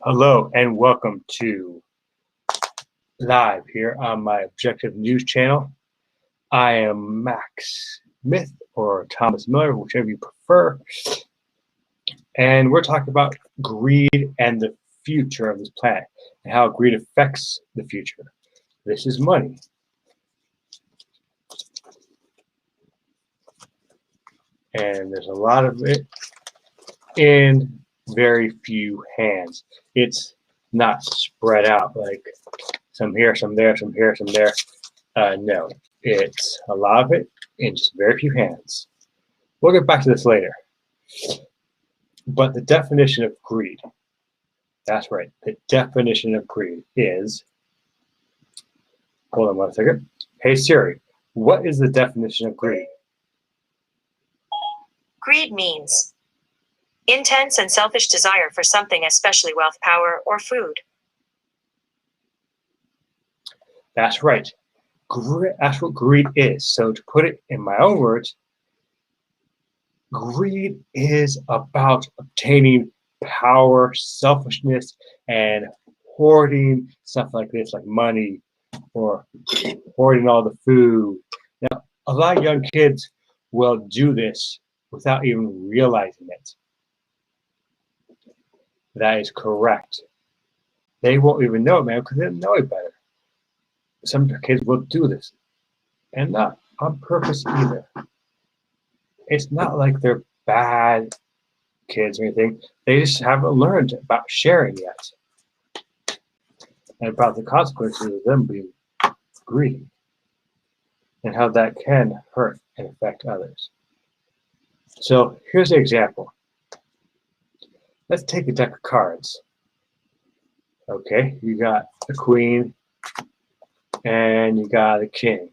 Hello and welcome to live here on my Objective News channel. I am Max Smith or Thomas Miller, whichever you prefer. And we're talking about greed and the future of this planet and how greed affects the future. This is money. And there's a lot of it in very few hands. It's not spread out like some here, some there, some here, some there. No, it's a lot of it in just very few hands. We'll get back to this later. But the definition of greed, that's right, the definition of greed is, hold on one second. Hey Siri, what is the definition of greed? Greed means intense and selfish desire for something, especially wealth, power, or food. That's right. That's what greed is. So to put it in my own words, greed is about obtaining power, selfishness, and hoarding stuff like this, like money, or hoarding all the food. Now, a lot of young kids will do this without even realizing it. That is correct. They won't even know it, man, because they don't know it better. Some kids will do this, and not on purpose either. It's not like they're bad kids or anything. They just haven't learned about sharing yet, and about the consequences of them being greedy, and how that can hurt and affect others. So here's an example. Let's take a deck of cards. Okay, you got the queen and you got a king.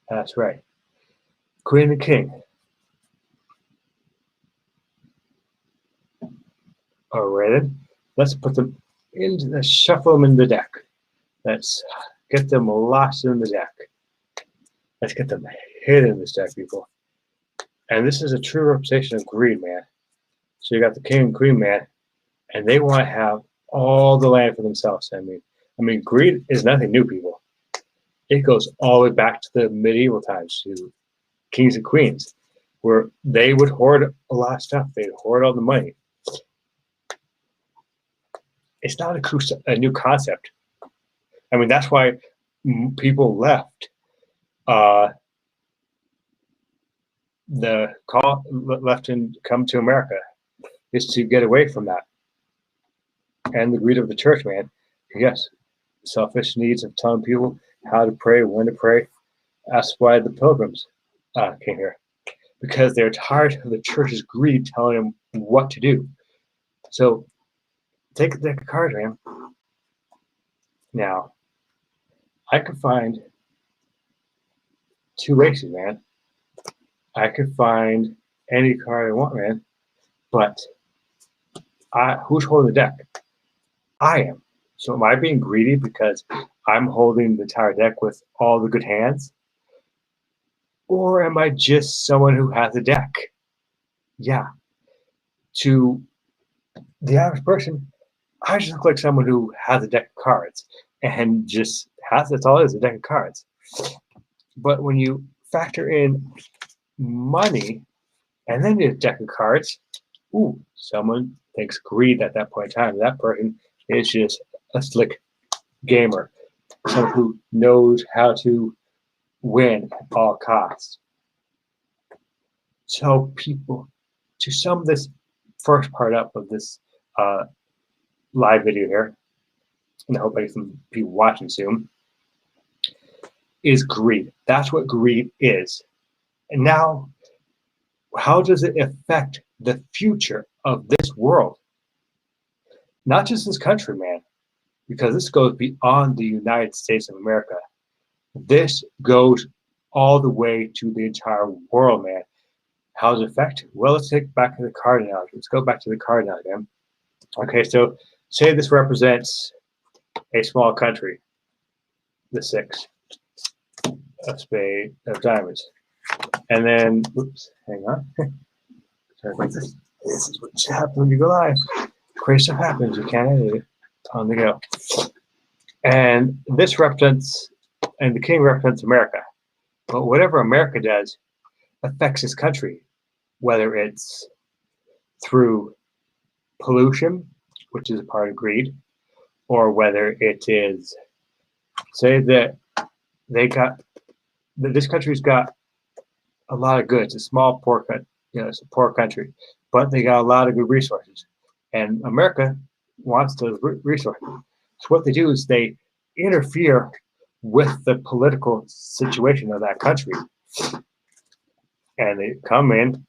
That's right. Queen and king. All right, then. Let's put them into the shuffle them in the deck. Let's get them lost in the deck. Let's get them hidden in this deck, people. And this is a true representation of greed, man. So you got the king and queen, man, and they want to have all the land for themselves. I mean, greed is nothing new, people. It goes all the way back to the medieval times, to kings and queens, where they would hoard a lot of stuff. They'd hoard all the money. It's not a new concept. I mean, that's why people left left and come to America, is to get away from that. And the greed of the church, man. Yes, selfish needs of telling people how to pray, when to pray. That's why the pilgrims came here, because they're tired of the church's greed telling them what to do. So take a deck of cards, man. Now, I could find two aces, man. I could find any card I want, man. But who's holding the deck? I am. So am I being greedy because I'm holding the entire deck with all the good hands? Or am I just someone who has a deck? Yeah. To the average person, I just look like someone who has a deck of cards and just that's all it is, a deck of cards. But when you factor in money and then a deck of cards, ooh, someone thinks greed at that point in time. That person is just a slick gamer, someone who knows how to win at all costs. So people, to sum this first part up of this live video here, and I hope I get some people watching soon, is greed. That's what greed is. And now, how does it affect the future of this world? Not just this country, man, because this goes beyond the United States of America. This goes all the way to the entire world, man. How does it affect? Well, let's take back to the card analogy. Let's go back to the card analogy, man. Okay, so say this represents a small country. The 6 of spade of diamonds. And then, oops, hang on. Sorry about this. This is what happens when you go live. Crazy stuff happens. You can't edit it. On the go. And this represents, and the king represents America. But whatever America does affects his country, whether it's through pollution, which is a part of greed, or whether it is, say that this country's got a lot of goods. It's a small, poor country, it's a poor country, but they got a lot of good resources, and America wants those resources. So what they do is they interfere with the political situation of that country, and they come in.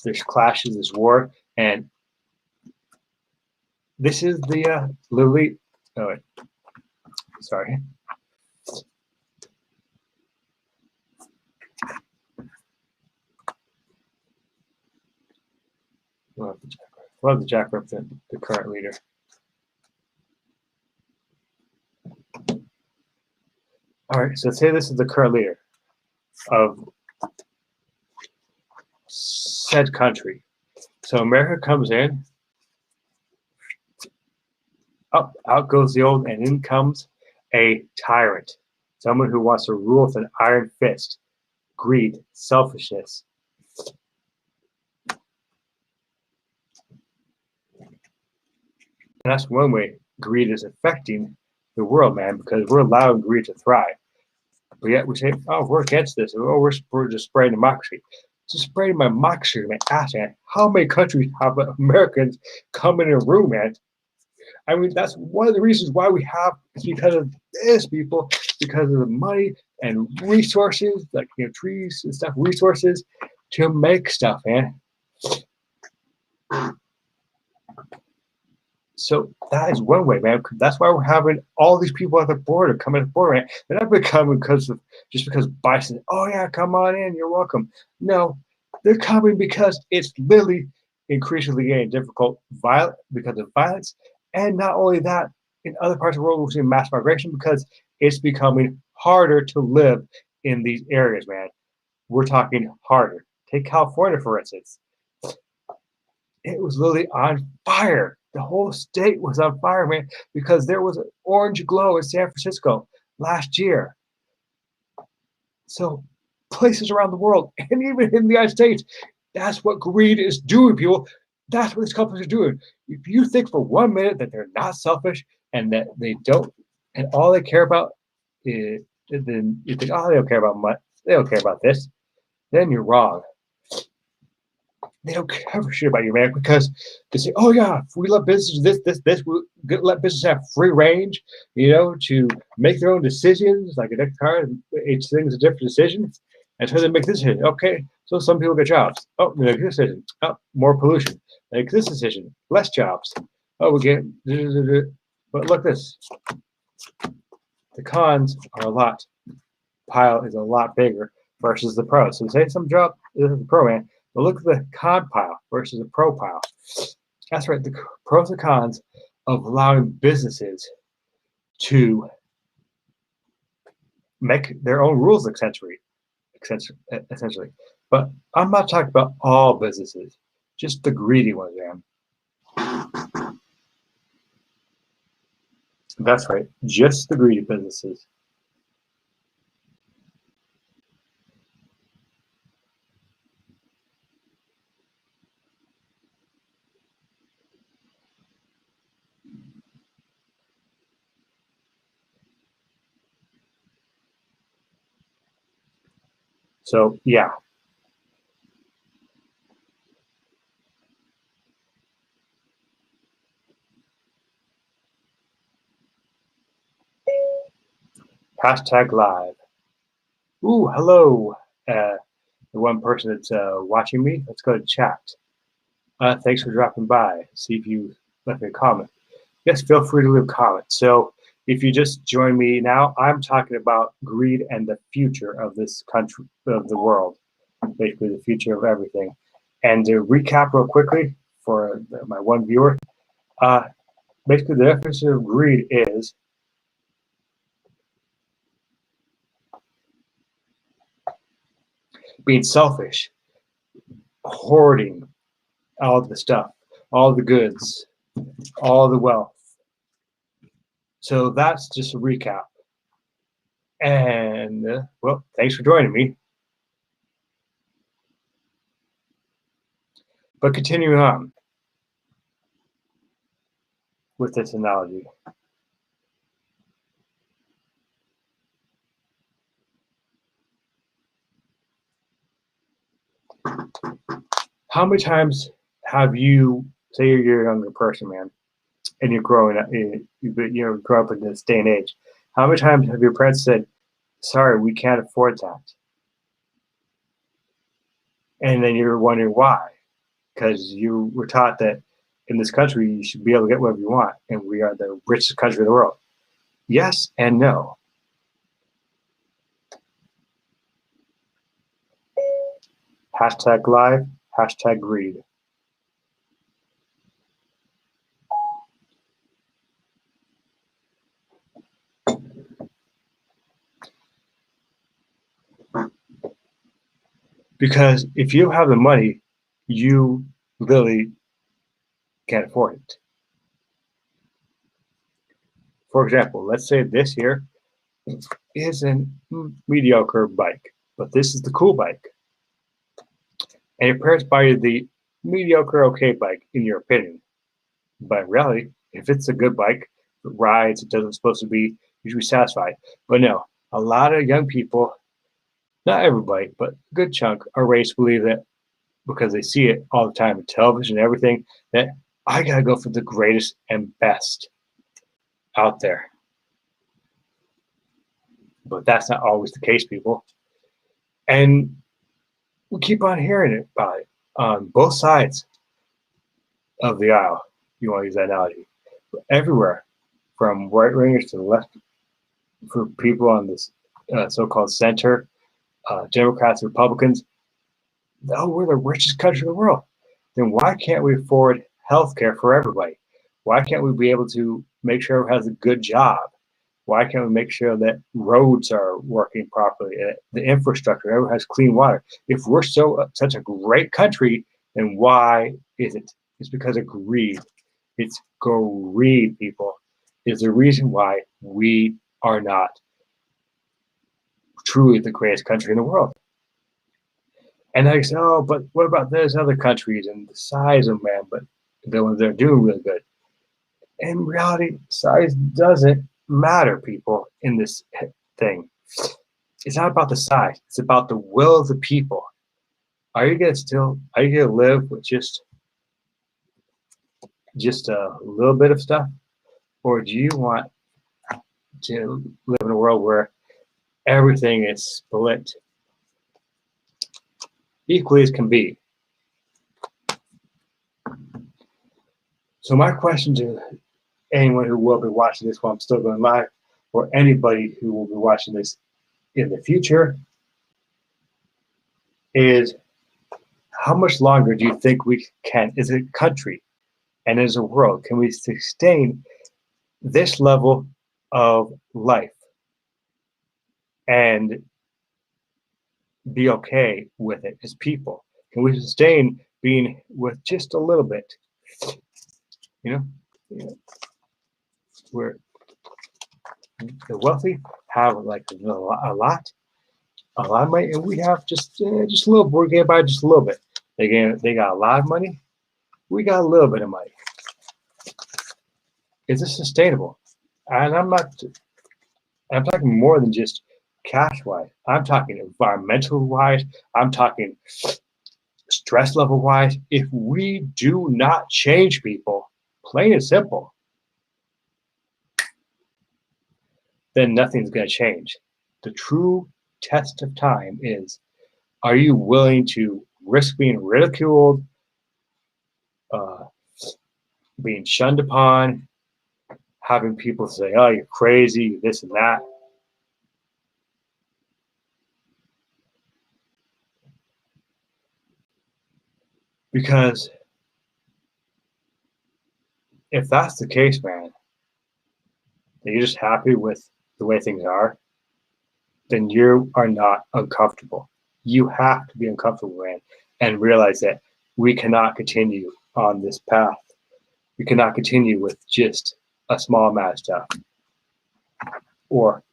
There's clashes, there's war, and this is the literally. Oh, wait. Sorry. We'll have the Jack represent the current leader. All right, so say this is the current leader of said country. So America comes in, up, out goes the old, and in comes a tyrant, someone who wants to rule with an iron fist, greed, selfishness. And that's one way greed is affecting the world, man, because we're allowing greed to thrive. But yet we say, oh, we're against this. Oh, we're just spreading democracy. Just spreading my democracy, man. Ask, man, how many countries have Americans come in a room, man? I mean, that's one of the reasons why we have, because of this, people, because of the money and resources, like, trees and stuff, resources to make stuff, man. So that is one way, man. That's why we're having all these people at the border coming at the border, man. They're not coming because Biden, oh yeah, come on in, you're welcome. No, they're coming because it's literally increasingly getting difficult, violent because of violence, and not only that, in other parts of the world we're seeing mass migration because it's becoming harder to live in these areas, man. We're talking harder. Take California, for instance. It was literally on fire. The whole state was on fire, man, because there was an orange glow in San Francisco last year. So places around the world, and even in the United States, that's what greed is doing, people. That's what these companies are doing. If you think for 1 minute that they're not selfish and that they don't, and all they care about is, then you think, oh, they don't care about much. They don't care about this. Then you're wrong. They don't care shit about you, man, because they say, oh yeah, if we let businesses this, we let businesses have free range, to make their own decisions, like a next car, each thing's a different decision. And so they make this decision. Okay, so some people get jobs. Oh, they make this decision. Oh, more pollution. They make this decision. Less jobs. Oh, we get, but look this. The cons are pile is a lot bigger versus the pros. So say some job, this is the pro, man. But look at the con pile versus the pro pile. That's right, the pros and cons of allowing businesses to make their own rules, essentially. But I'm not talking about all businesses, just the greedy ones, man. That's right, just the greedy businesses. So, yeah. Hashtag live. Ooh, hello. The one person that's watching me. Let's go to chat. Thanks for dropping by. See if you left me a comment. Yes, feel free to leave a comment. So if you just join me now, I'm talking about greed and the future of this country, of the world, basically the future of everything. And to recap real quickly for my one viewer, Basically, the definition of greed is being selfish, hoarding all the stuff, all the goods, all the wealth. So that's just a recap. And, well, thanks for joining me. But continuing on with this analogy. How many times have you, say you're a younger person, man, and you're growing up, you grow up in this day and age. How many times have your parents said, sorry, we can't afford that? And then you're wondering why. Because you were taught that in this country, you should be able to get whatever you want. And we are the richest country in the world. Yes and no. Hashtag live, hashtag greed. Because if you have the money, you literally can't afford it. For example, let's say this here is a mediocre bike, but this is the cool bike. And your parents buy you the mediocre, okay bike, in your opinion. But in reality, if it's a good bike, it rides, it does what it's supposed to be, you should be satisfied. But no, a lot of young people, not everybody, but a good chunk, are raised to believe that because they see it all the time in television and everything, that I gotta go for the greatest and best out there. But that's not always the case, people. And we keep on hearing about it on both sides of the aisle. You want to use that analogy? Everywhere, from right wingers to the left, for people on this so-called center, Democrats, Republicans. Oh, we're the richest country in the world. Then why can't we afford health care for everybody? Why can't we be able to make sure everyone has a good job? Why can't we make sure that roads are working properly, the infrastructure, everyone has clean water? If we're such a great country, then why is it? It's because of greed. It's greed, people, is the reason why we are not truly the greatest country in the world. And I say, oh, but what about those other countries and the size of man? But the ones that are doing really good. In reality, size doesn't matter, people, in this thing. It's not about the size. It's about the will of the people. Are you gonna live with just a little bit of stuff? Or do you want to live in a world where everything is split equally as can be? So my question to anyone who will be watching this while I'm still going live, or anybody who will be watching this in the future, is how much longer do you think we can, as a country and as a world, can we sustain this level of life and be okay with it as people? Can we sustain being with just a little bit? You know, where the wealthy have like a lot of money, and we have just a little. We're getting by just a little bit. They got a lot of money. We got a little bit of money. Is this sustainable? And I'm talking more than just cash wise. I'm talking environmental wise. I'm talking stress level wise. If we do not change, people, plain and simple, then nothing's going to change. The true test of time is, are you willing to risk being ridiculed, being shunned upon, having people say, oh, you're crazy, this and that? Because if that's the case, man, that you're just happy with the way things are, then you are not uncomfortable. You have to be uncomfortable, man, and realize that we cannot continue on this path. We cannot continue with just a small amount of stuff. Or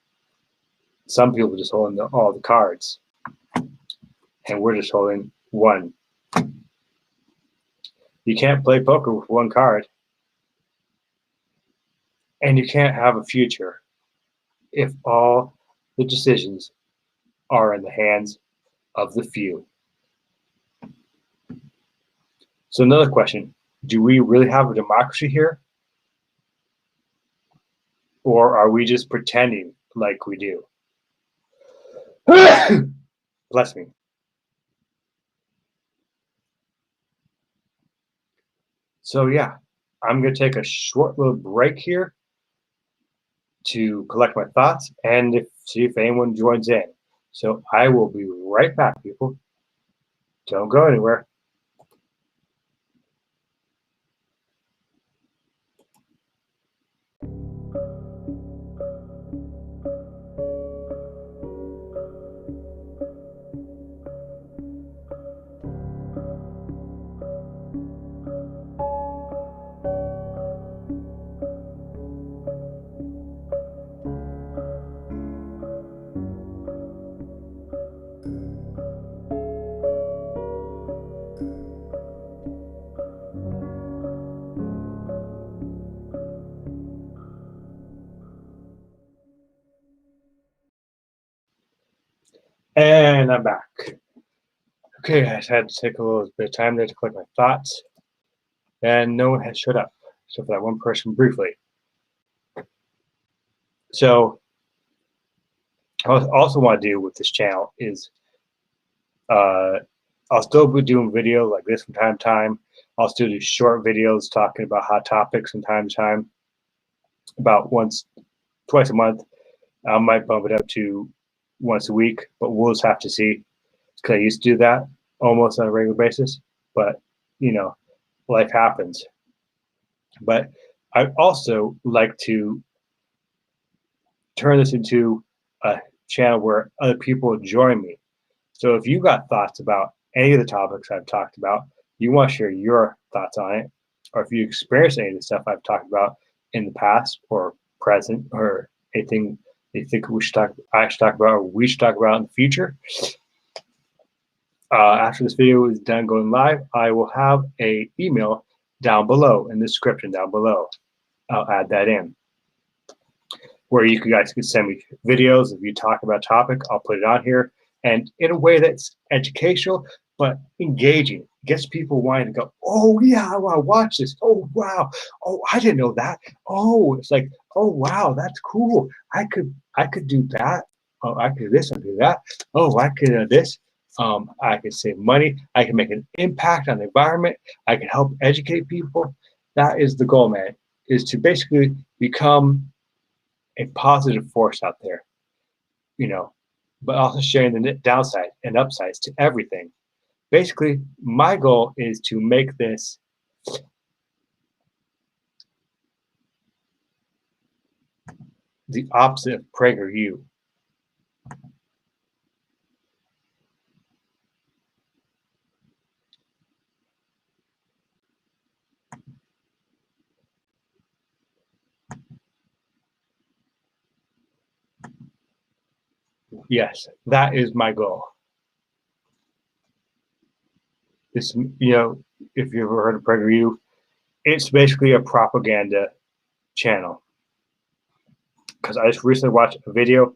some people just holding all the cards, and we're just holding one. You can't play poker with one card, and you can't have a future if all the decisions are in the hands of the few. So another question, do we really have a democracy here? Or are we just pretending like we do? Bless me. So yeah, I'm going to take a short little break here to collect my thoughts and see if anyone joins in. So I will be right back, people. Don't go anywhere. And I'm back. Okay, I just had to take a little bit of time there to collect my thoughts, and no one has showed up, except for that one person briefly. So, what I also want to do with this channel is, I'll still be doing video like this from time to time. I'll still do short videos talking about hot topics from time to time, about twice a month. I might bump it up to once a week, but we'll just have to see. Because I used to do that almost on a regular basis, but you know, life happens. But I also like to turn this into a channel where other people join me. So if you got thoughts about any of the topics I've talked about, you want to share your thoughts on it, or if you experienced any of the stuff I've talked about in the past or present, or anything you think I should talk about, or we should talk about in the future. After this video is done going live, I will have an email down below in the description down below. I'll add that in, where you guys can send me videos. If you talk about a topic, I'll put it on here, and in a way that's educational but engaging. Gets people wanting to go, oh yeah, I want to watch this. Oh wow, oh I didn't know that. Oh, it's like, oh wow, that's cool. I could do that. Oh, I could do this, I could do that. Oh, I could do this. I can save money. I can make an impact on the environment. I can help educate people. That is the goal, man, is to basically become a positive force out there, you know, but also sharing the downside and upsides to everything. Basically, my goal is to make this the opposite of PragerU. Yes, that is my goal. This, you know, if you've ever heard of PragerU, it's basically a propaganda channel. Because I just recently watched a video,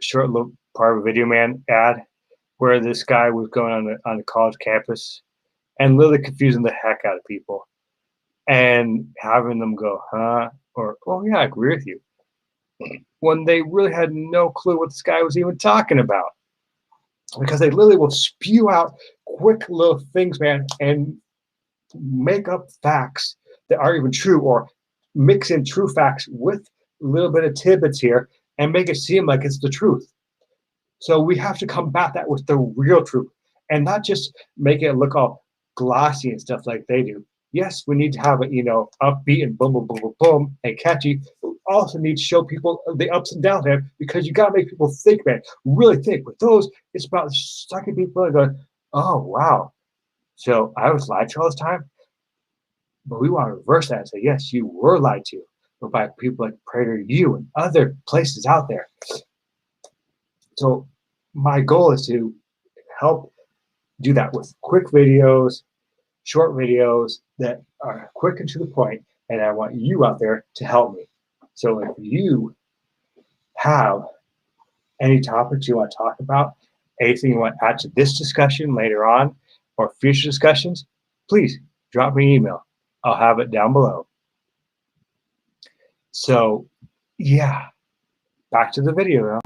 short little part of a Video Man ad, where this guy was going on the college campus and literally confusing the heck out of people, and having them go, huh, or oh yeah, I agree with you, when they really had no clue what this guy was even talking about. Because they literally will spew out quick little things, man, and make up facts that aren't even true, or mix in true facts with a little bit of tidbits here and make it seem like it's the truth. So we have to combat that with the real truth, and not just make it look all glossy and stuff like they do. Yes, we need to have it, upbeat and boom, boom, boom, boom, boom, and catchy. But we also need to show people the ups and downs there, because you got to make people think, man, really think. With those, it's about sucking people and going, oh, wow. So I was lied to all this time. But we want to reverse that and say, yes, you were lied to, but by people like PragerU and other places out there. So my goal is to help do that with quick videos, short videos that are quick and to the point, and I want you out there to help me. So if you have any topics you want to talk about, anything you want to add to this discussion later on, or future discussions, please drop me an email. I'll have it down below. So yeah, back to the video now.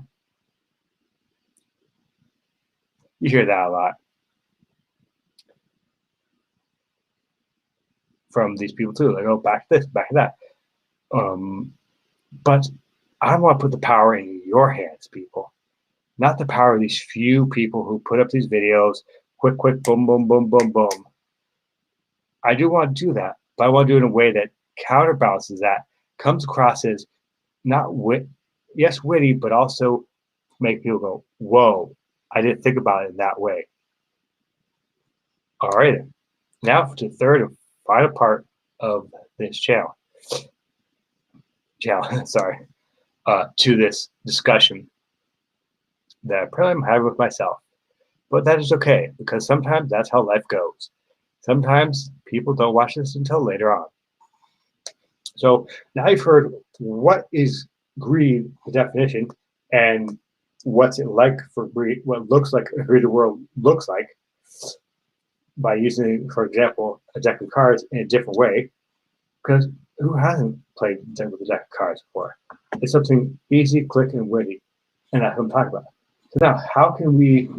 You hear that a lot from these people too. They go, back to this, back to that. But I want to put the power in your hands, people. Not the power of these few people who put up these videos, quick, boom, boom, boom, boom, boom. I do want to do that, but I want to do it in a way that counterbalances that, comes across as not witty, but also make people go, whoa, I didn't think about it in that way. All right, now for the third and final part of this channel, sorry, to this discussion that apparently I'm having with myself. But that is okay, because sometimes that's how life goes. Sometimes people don't watch this until later on. So now you've heard what is greed, the definition, and what's it like for greed, what looks like a greedy world looks like, by using, for example, a deck of cards in a different way. Because who hasn't played with a deck of cards before? It's something easy, quick, and witty, and that's what I'm talking about. So now, how can we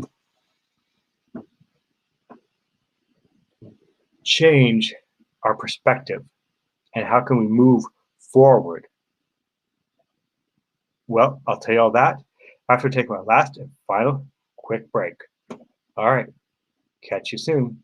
change our perspective, and how can we move forward? Well, I'll tell you all that after taking my last and final quick break. All right, catch you soon.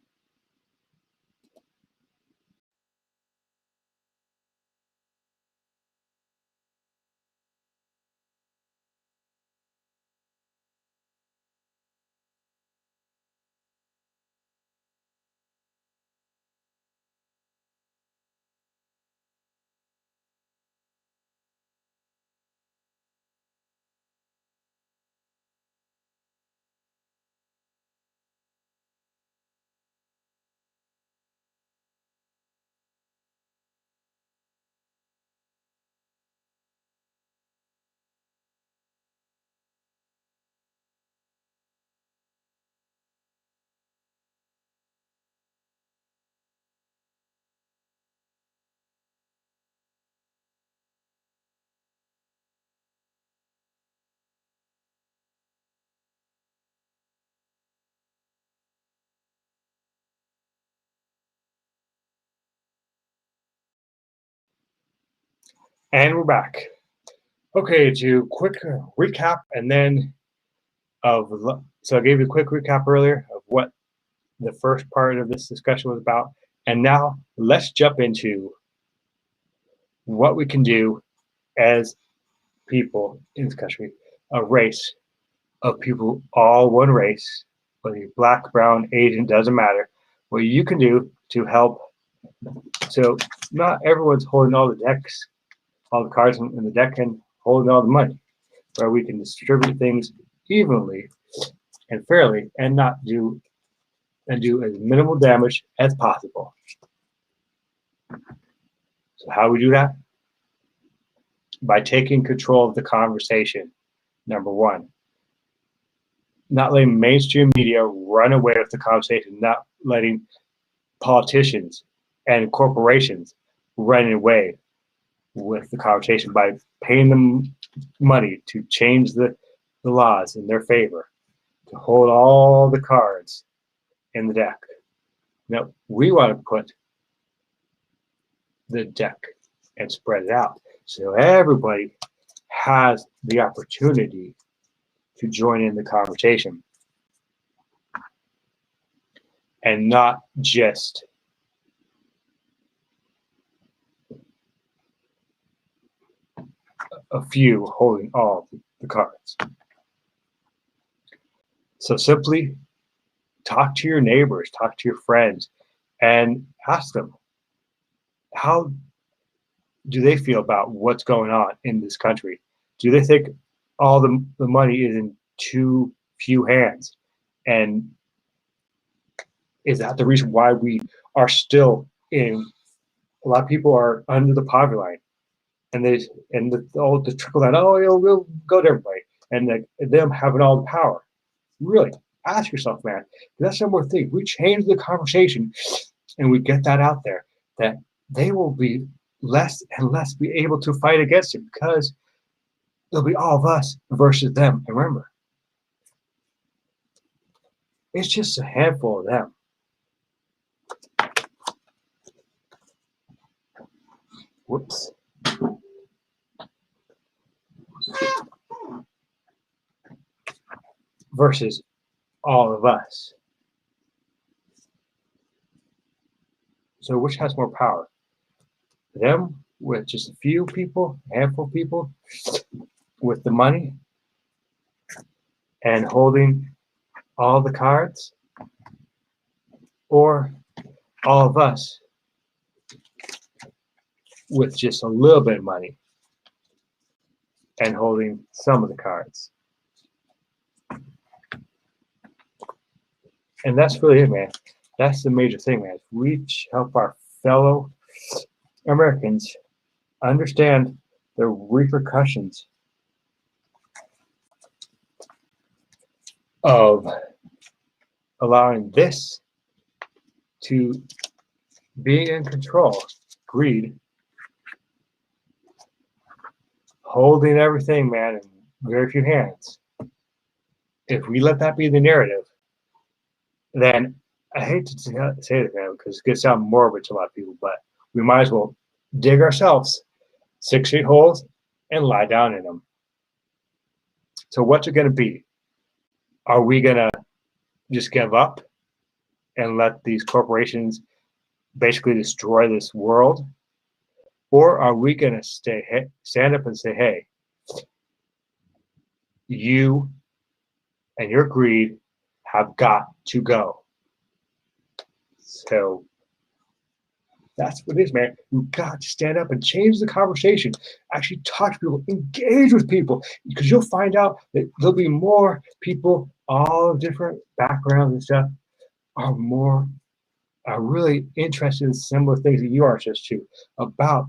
And we're back. Okay, to quick recap, and then so I gave you a quick recap earlier of what the first part of this discussion was about, and now let's jump into what we can do as people in this country, a race of people, all one race, whether you're black, brown, Asian, doesn't matter, what you can do to help. So not everyone's holding all the decks, all the cards in the deck, and holding all the money, where we can distribute things evenly and fairly, and do as minimal damage as possible. So how we do that? By taking control of the conversation. Number one, not letting mainstream media run away with the conversation, not letting politicians and corporations run away with the conversation by paying them money to change the laws in their favor, to hold all the cards in the deck. Now, we want to put the deck and spread it out so everybody has the opportunity to join in the conversation, and not just a few holding all the cards. So simply talk to your neighbors, talk to your friends, and ask them, how do they feel about what's going on in this country? Do they think all the money is in too few hands? And is that the reason why we are still in, a lot of people are under the poverty line, and the trickle down, oh, we'll go to everybody, and them having all the power. Really, ask yourself, man, that's one more thing. We change the conversation and we get that out there, that they will be less and less be able to fight against it, because it'll be all of us versus them. And remember, it's just a handful of them. Whoops. Versus all of us. So which has more power? Them with just a few people, a handful of people with the money and holding all the cards, or all of us with just a little bit of money and holding some of the cards? And that's really it, man. That's the major thing, man. We help our fellow Americans understand the repercussions of allowing this to be in control. Greed, holding everything, man, in very few hands. If we let that be the narrative, then I hate to say it, man, because it could sound morbid to a lot of people, but we might as well dig ourselves 6 feet holes and lie down in them. So what's it going to be? Are we going to just give up and let these corporations basically destroy this world? Or are we going to stand up and say, hey, you and your greed have got to go? So that's what it is, man. We've got to stand up and change the conversation. Actually talk to people, engage with people, because you'll find out that there'll be more people, all different backgrounds and stuff, are really interested in similar things that you are just to, about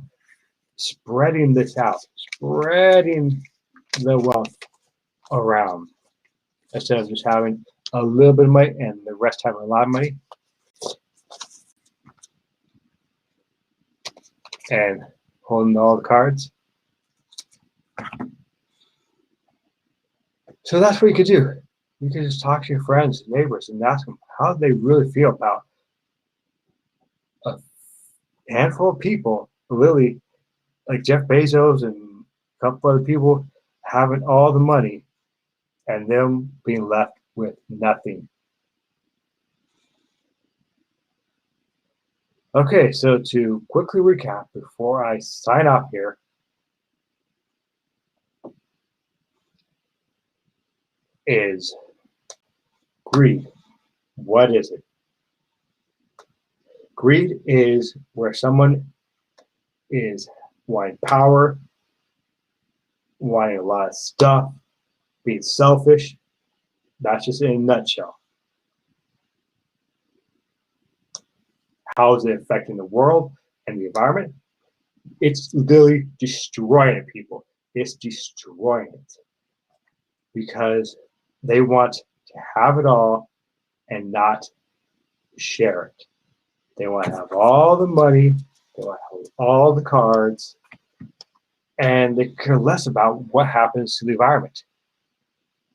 spreading this out, spreading the wealth around, instead of just having a little bit of money and the rest having a lot of money and holding all the cards. So that's what you could do. You could just talk to your friends, neighbors, and ask them how they really feel about a handful of people, really, like Jeff Bezos and a couple other people, having all the money and them being left with nothing. Okay, so to quickly recap before I sign off here, is greed. What is it? Greed is where someone is wanting power, wanting a lot of stuff, being selfish. That's just in a nutshell. How is it affecting the world and the environment? It's literally destroying people. It's destroying it because they want to have it all and not share it. They want to have all the money, they want to have all the cards, and they care less about what happens to the environment.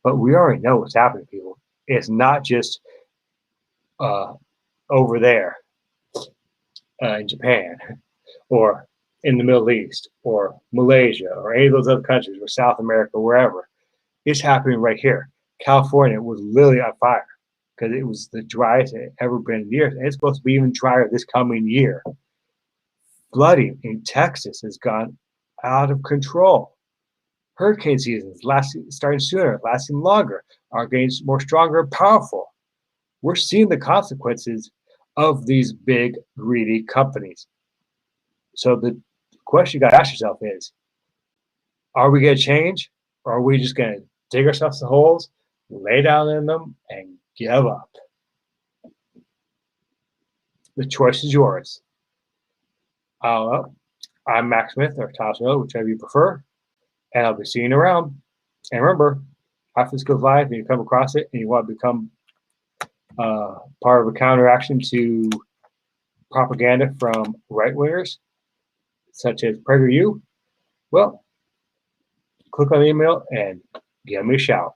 But we already know what's happening, people. It's not just over there in Japan or in the Middle East or Malaysia or any of those other countries or South America, wherever. It's happening right here. California was literally on fire because it was the driest it had ever been in years, and it's supposed to be even drier this coming year. Flooding in Texas has gone out of control. hurricane seasons starting sooner, lasting longer, are getting more stronger and powerful. We're seeing the consequences of these big, greedy companies. So the question you got to ask yourself is, are we going to change, or are we just going to dig ourselves some holes, lay down in them, and give up? The choice is yours. I'm Max Smith, or Tom Smith, whichever you prefer, and I'll be seeing you around. And remember, if this goes live and you come across it and you want to become part of a counteraction to propaganda from right-wingers, such as PragerU, well, click on the email and give me a shout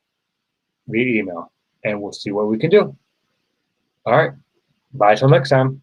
via email, and we'll see what we can do. All right. Bye till next time.